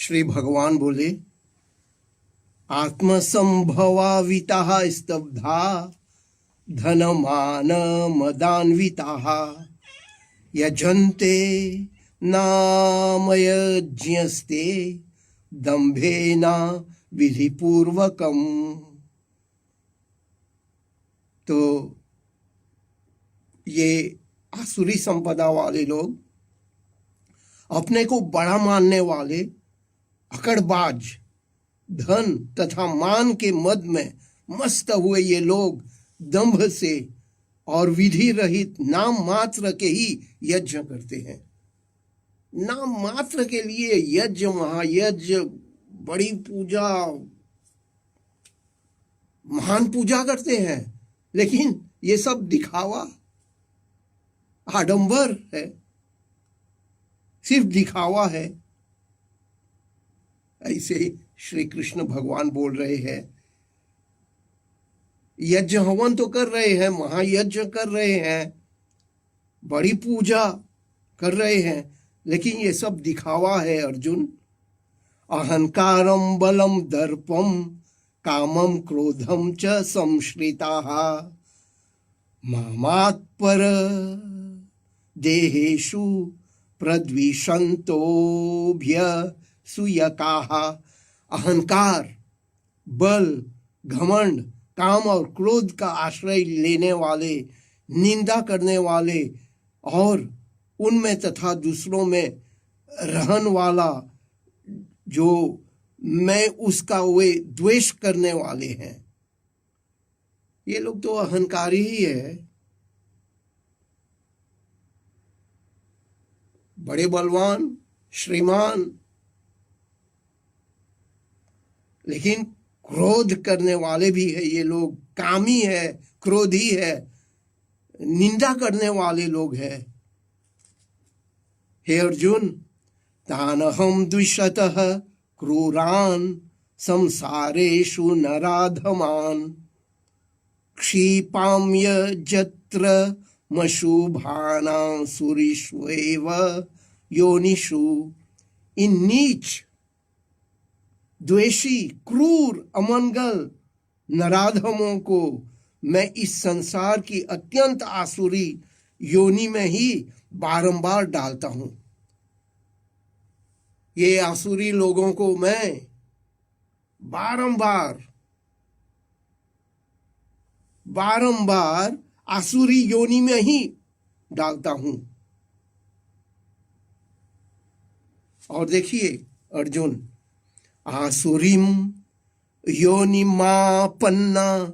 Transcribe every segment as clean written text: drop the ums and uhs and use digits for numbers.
श्री भगवान बोले, आत्मसंभवाविताः स्तब्धा धनमान मदान्विताः यजन्ते नामयज्ञस्ते दंभेना विधिपूर्वकम। तो ये आसुरी संपदा वाले लोग, अपने को बड़ा मानने वाले, अकड़बाज, धन तथा मान के मद में मस्त हुए ये लोग दंभ से और विधि रहित नाम मात्र के ही यज्ञ करते हैं। नाम मात्र के लिए यज्ञ, महायज्ञ, बड़ी पूजा, महान पूजा करते हैं, लेकिन ये सब दिखावा, आडंबर है, सिर्फ दिखावा है। ऐसे श्री कृष्ण भगवान बोल रहे हैं, यज्ञ हवन तो कर रहे हैं, महायज्ञ कर रहे हैं, बड़ी पूजा कर रहे हैं, लेकिन ये सब दिखावा है अर्जुन। अहंकारम बलम दर्पम कामम क्रोधम च संश्रिताः मामात्पर देहेषु प्रद्विषन्तोऽभ्यसूयकाः। अहंकार, बल, घमंड, काम और क्रोध का आश्रय लेने वाले, निंदा करने वाले और उनमें तथा दूसरों में रहन वाला, जो मैं उसका वे द्वेष करने वाले हैं, ये लोग तो अहंकारी ही है। बड़े बलवान, श्रीमान, लेकिन क्रोध करने वाले भी है ये लोग, कामी है, क्रोधी है, निंदा करने वाले लोग हैं। हे अर्जुन, तानहम द्विषतः क्रूरान संसारेषु नराधमान क्षिपाम्य जत्र मशुभानां सुरीष्वेव योनिषु। इन नीच, द्वेषी, क्रूर, अमंगल नराधमों को मैं इस संसार की अत्यंत आसुरी योनि में ही बारंबार डालता हूं। ये आसुरी लोगों को मैं बारंबार आसुरी योनि में ही डालता हूं। और देखिए अर्जुन, आसुरीम योनिमापन्ना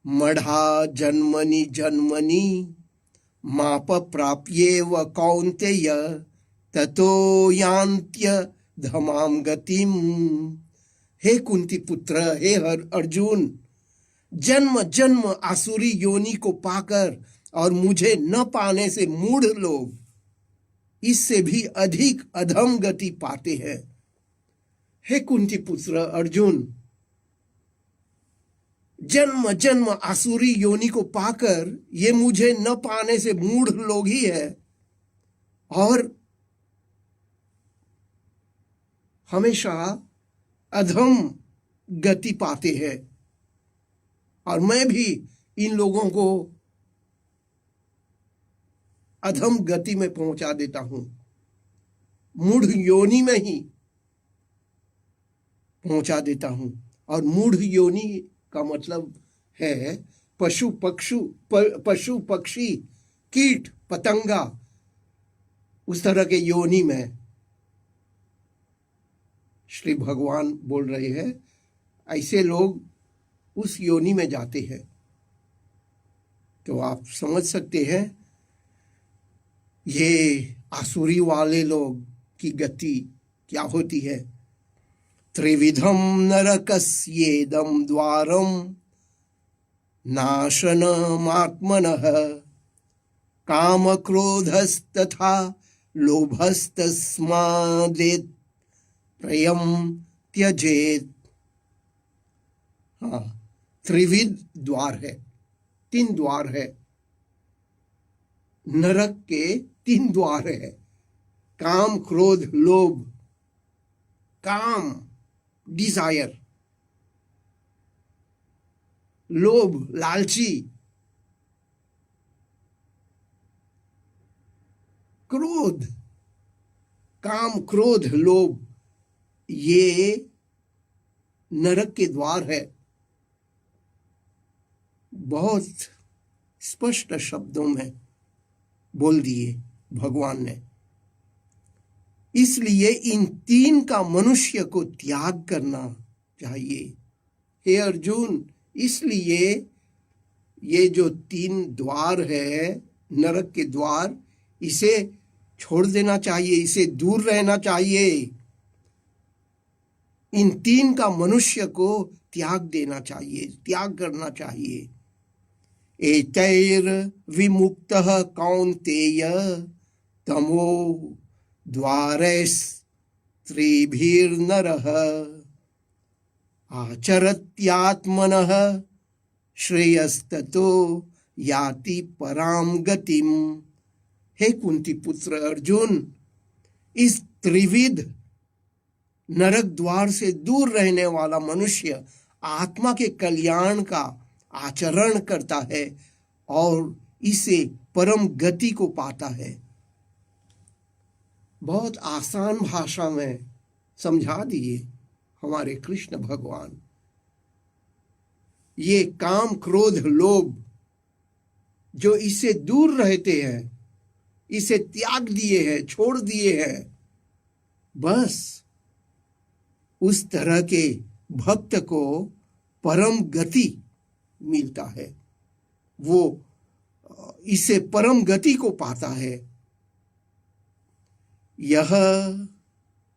मढ़ा जन्मनि जन्मनि माप प्राप्येव कौन्तेय ततो यान्त्य धमाम गतिम। हे कुंती पुत्र, हे अर्जुन, जन्म जन्म आसुरी योनि को पाकर और मुझे न पाने से मूढ़ लोग इससे भी अधिक अधम गति पाते हैं। हे कुंती पुत्र अर्जुन, जन्म जन्म आसुरी योनि को पाकर ये मुझे न पाने से मूढ़ लोग ही है और हमेशा अधम गति पाते हैं, और मैं भी इन लोगों को अधम गति में पहुंचा देता हूं, मूढ़ योनि में ही पहुंचा देता हूं। और मूढ़ योनि का मतलब है पशु पक्षी, कीट पतंगा, उस तरह के योनि में श्री भगवान बोल रहे हैं, ऐसे लोग उस योनि में जाते हैं। तो आप समझ सकते हैं ये आसुरी वाले लोग की गति क्या होती है। त्रिविधम नरकस्येदं द्वारम नाशनमात्मनः काम क्रोधस्तथा लोभस्तस्मादेत प्रयम त्यजेत। हाँ, त्रिविध द्वार है, 3 द्वार है, नरक के 3 द्वार है, काम, क्रोध, लोभ। काम, डिजायर, लोभ, लालची, क्रोध, काम, क्रोध, लोभ, ये नरक के द्वार है। बहुत स्पष्ट शब्दों में बोल दिए भगवान ने। इसलिए इन तीन का मनुष्य को त्याग करना चाहिए। हे अर्जुन, इसलिए ये जो तीन द्वार है, नरक के द्वार, इसे छोड़ देना चाहिए, इसे दूर रहना चाहिए। इन तीन का मनुष्य को त्याग देना चाहिए, त्याग करना चाहिए। एतैर विमुक्तः कौन्तेय तमो द्वारैस्त्रिभिर्नरः आचरत्यात्मनः श्रेयस्ततो याति पराम गतिम। हे कुंती पुत्र अर्जुन, इस त्रिविध नरक द्वार से दूर रहने वाला मनुष्य आत्मा के कल्याण का आचरण करता है और इसे परम गति को पाता है। बहुत आसान भाषा में समझा दिए हमारे कृष्ण भगवान। ये काम, क्रोध, लोभ जो इससे दूर रहते हैं, इसे त्याग दिए हैं, छोड़ दिए हैं, बस उस तरह के भक्त को परम गति मिलता है, वो इसे परम गति को पाता है। यह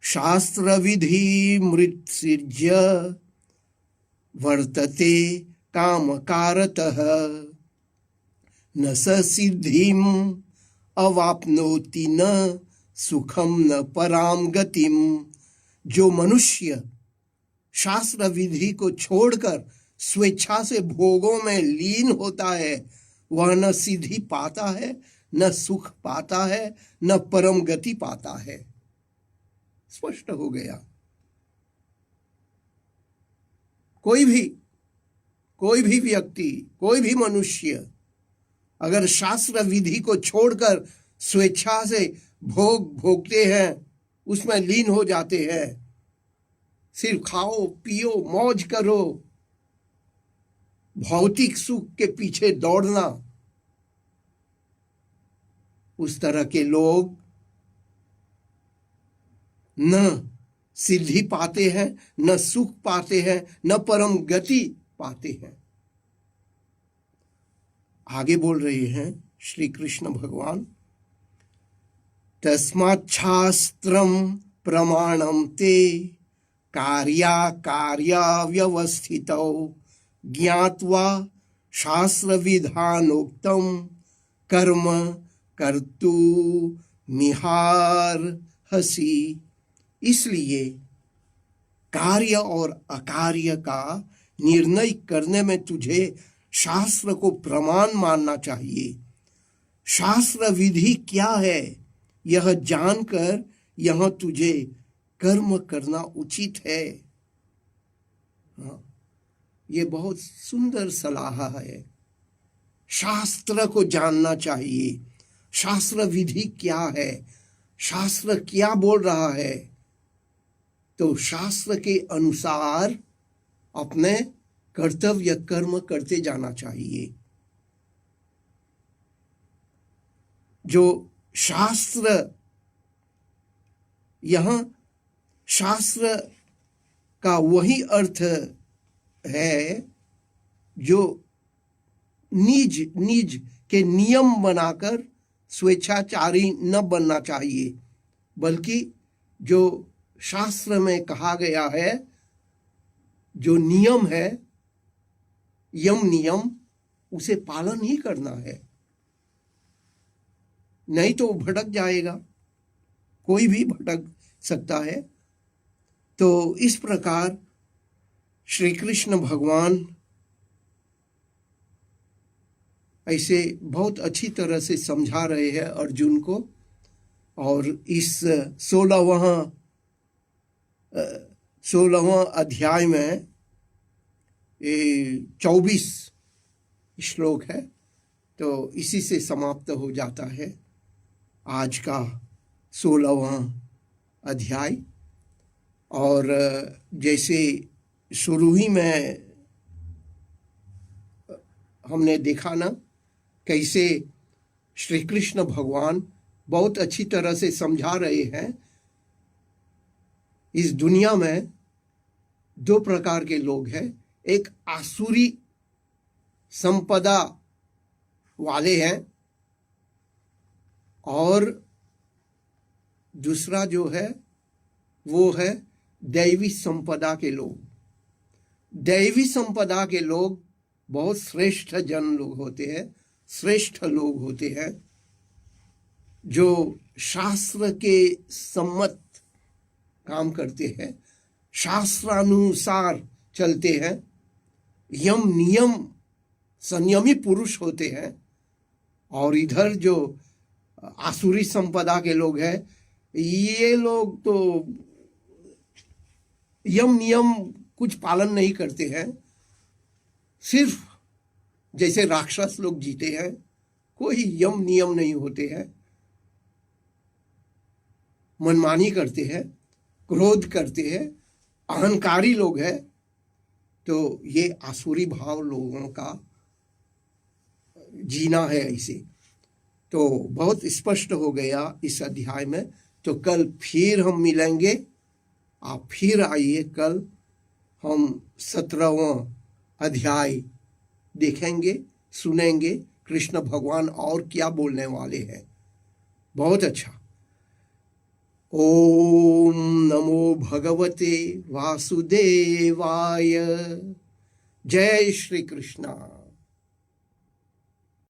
शास्त्र विधि मृत्सृज्य वर्तते कामकारतः न स सिद्धिम अवाप्नोति न सुखम न पराम गतिम। जो मनुष्य शास्त्र विधि को छोड़कर स्वेच्छा से भोगों में लीन होता है, वह न सिद्धि पाता है, न सुख पाता है, न परम गति पाता है। स्पष्ट हो गया। कोई भी व्यक्ति, कोई भी मनुष्य अगर शास्त्र विधि को छोड़कर स्वेच्छा से भोगते हैं, उसमें लीन हो जाते हैं, सिर्फ खाओ पियो मौज करो, भौतिक सुख के पीछे दौड़ना, उस तरह के लोग न सिद्धि पाते हैं, न सुख पाते हैं, न परम गति पाते हैं। आगे बोल रहे हैं श्री कृष्ण भगवान, तस्माच्छास्त्रम प्रमाणम ते कार्या व्यवस्थितौ ज्ञात्वा शास्त्र विधानोक्तम कर्म कर्तु मिहार्हसि। इसलिए कार्य और अकार्य का निर्णय करने में तुझे शास्त्र को प्रमाण मानना चाहिए। शास्त्र विधि क्या है यह जानकर यह तुझे कर्म करना उचित है। ये बहुत सुंदर सलाह है। शास्त्र को जानना चाहिए, शास्त्र विधि क्या है, शास्त्र क्या बोल रहा है, तो शास्त्र के अनुसार अपने कर्तव्य कर्म करते जाना चाहिए। जो शास्त्र, यहां शास्त्र का वही अर्थ है जो निज के नियम बनाकर स्वेच्छाचारी न बनना चाहिए, बल्कि जो शास्त्र में कहा गया है, जो नियम है, यम नियम, उसे पालन ही करना है, नहीं तो भटक जाएगा। कोई भी भटक सकता है। तो इस प्रकार श्री कृष्ण भगवान ऐसे बहुत अच्छी तरह से समझा रहे हैं अर्जुन को। और इस 16वां 16वां अध्याय में 24 श्लोक है। तो इसी से समाप्त हो जाता है आज का 16वां अध्याय। और जैसे शुरू ही में हमने देखा ना, कैसे श्री कृष्ण भगवान बहुत अच्छी तरह से समझा रहे हैं इस दुनिया में दो प्रकार के लोग हैं। एक आसुरी संपदा वाले हैं और दूसरा जो है वो है दैवी संपदा के लोग। दैवी संपदा के लोग बहुत श्रेष्ठ जन लोग होते हैं, श्रेष्ठ लोग होते हैं, जो शास्त्र के सम्मत काम करते हैं, शास्त्रानुसार चलते हैं, यम नियम संयमी पुरुष होते हैं। और इधर जो आसुरी संपदा के लोग हैं, ये लोग तो यम नियम कुछ पालन नहीं करते हैं, सिर्फ जैसे राक्षस लोग जीते हैं, कोई यम नियम नहीं होते हैं, मनमानी करते हैं, क्रोध करते हैं, अहंकारी लोग हैं। तो ये आसुरी भाव लोगों का जीना है ऐसे। तो बहुत स्पष्ट हो गया इस अध्याय में। तो कल फिर हम मिलेंगे, आप फिर आइए, कल हम 17वां अध्याय देखेंगे, सुनेंगे कृष्ण भगवान और क्या बोलने वाले हैं। बहुत अच्छा। ओम नमो भगवते वासुदेवाय। जय श्री कृष्ण।